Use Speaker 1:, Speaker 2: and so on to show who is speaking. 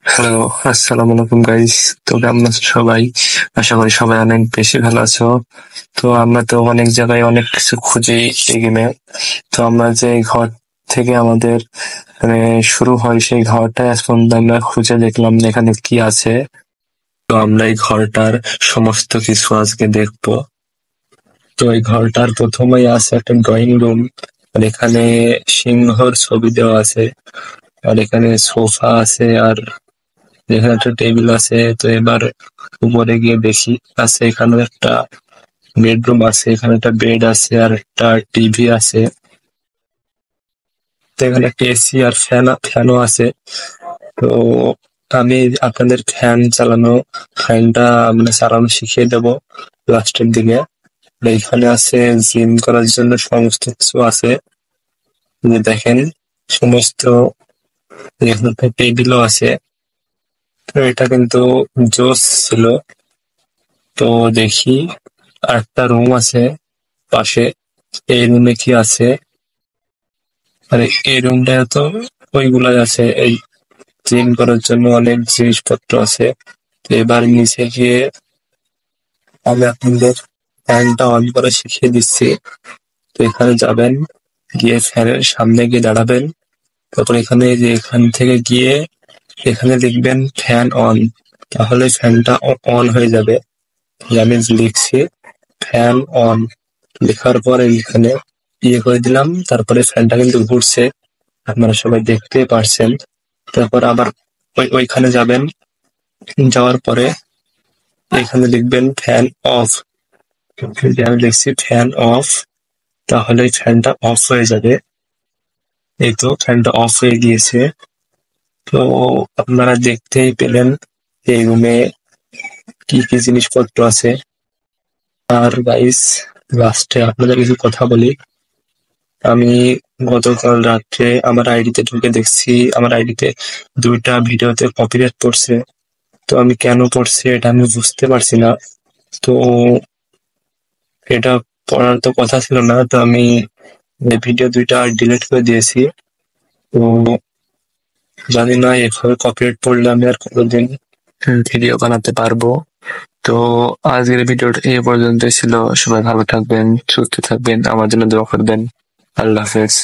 Speaker 1: Hello, আসসালামু আলাইকুম guys. তো কেমন আছো সবাই? আশা করি সবাই অনেক বেশি ভালো আছো। তো আমরা তো অনেক জায়গায় অনেক কিছু খুঁজি এই গেমে। তো আমরা যে ঘর থেকে আমাদের মানে শুরু হয় সেই ঘরটা আজ পর্যন্ত আমরা খুঁজে দেখলাম না এখানে কি আছে। তো আমরা এই ঘরটার সমস্ত কিছু আজকে দেখবো। তো এই ঘরটার প্রথমেই আছে একটা ড্রয়িং রুম, আর এখানে সিংহর ছবি দেওয়া আছে, আর এখানে সোফা আছে, আর এখানে একটা টেবিল আছে। তো এবার উপরে গিয়ে দেখি আছে এখানে একটা বেডরুম আছে, এখানে একটা বেড আছে আর একটা টিভি আছে। তো এখানে একটা এসি আর ফ্যানও আছে। তো আমি আপনাদের ফ্যানটা মানে চালানো শিখিয়ে দেবো লাস্টের দিকে। আর এখানে আছে জিম করার জন্য সমস্ত কিছু আছে, যে দেখেন সমস্ত। এখানে টেবিলও আছে। তো এটা কিন্তু জোস ছিল। তো দেখি আরেকটা রুম আছে পাশে, এই রুমে কি আছে? আরে এই রুমটায় তো ওইগুলাই আছে, এই জিম করার জন্য অনেক জিনিসপত্র আছে। তো এবার নিচে গিয়ে আমি আপনাদের ফ্যানটা অন করা শিখিয়ে দিচ্ছি। তো এখানে যাবেন, গিয়ে ফ্যানের সামনে গিয়ে দাঁড়াবেন। তখন এখানে যে এখান থেকে গিয়ে এখানে লিখবেন ফ্যান অন, তাহলে ফ্যানটা অন হয়ে যাবে। আমি লিখছি ফ্যান অন, লেখার পরে এখানে করে দিলাম, তারপরে ফ্যানটা কিন্তু ঘুরছে, আপনারা সবাই দেখতে পারছেন। তারপর আবার ওইখানে যাবেন, যাওয়ার পরে এখানে লিখবেন ফ্যান অফ। আমি লিখছি ফ্যান অফ, তাহলে ফ্যানটা অফ হয়ে যাবে। এই তো ফ্যানটা অফ হয়ে গিয়েছে। তো আপনারা দেখতেই পেলেন এই রুমে কি কি জিনিসপত্র আছে। আর গাইস, লাস্টে আপনাদের কিছু কথা বলি। আমি গতকাল রাত্রে আমার আইডিতে ঢুকে দেখছি আমার আইডিতে 2টা ভিডিওতে কপিরাইট পড়ছে। তো আমি কেন পড়ছে এটা আমি বুঝতে পারছি না। তো এটা পড়ার তো কথা ছিল না, তো আমি ভিডিও 2টা ডিলিট করে দিয়েছি। তো জানি না এভাবে কপিরাইট পড়লে আমি আর কতদিন ভিডিও বানাতে পারবো। তো আজকের ভিডিওটা এই পর্যন্তই ছিল। সবাই ভালো থাকবেন, সুস্থ থাকবেন, আমার জন্য দোয়া করবেন। আল্লাহ হাফেজ।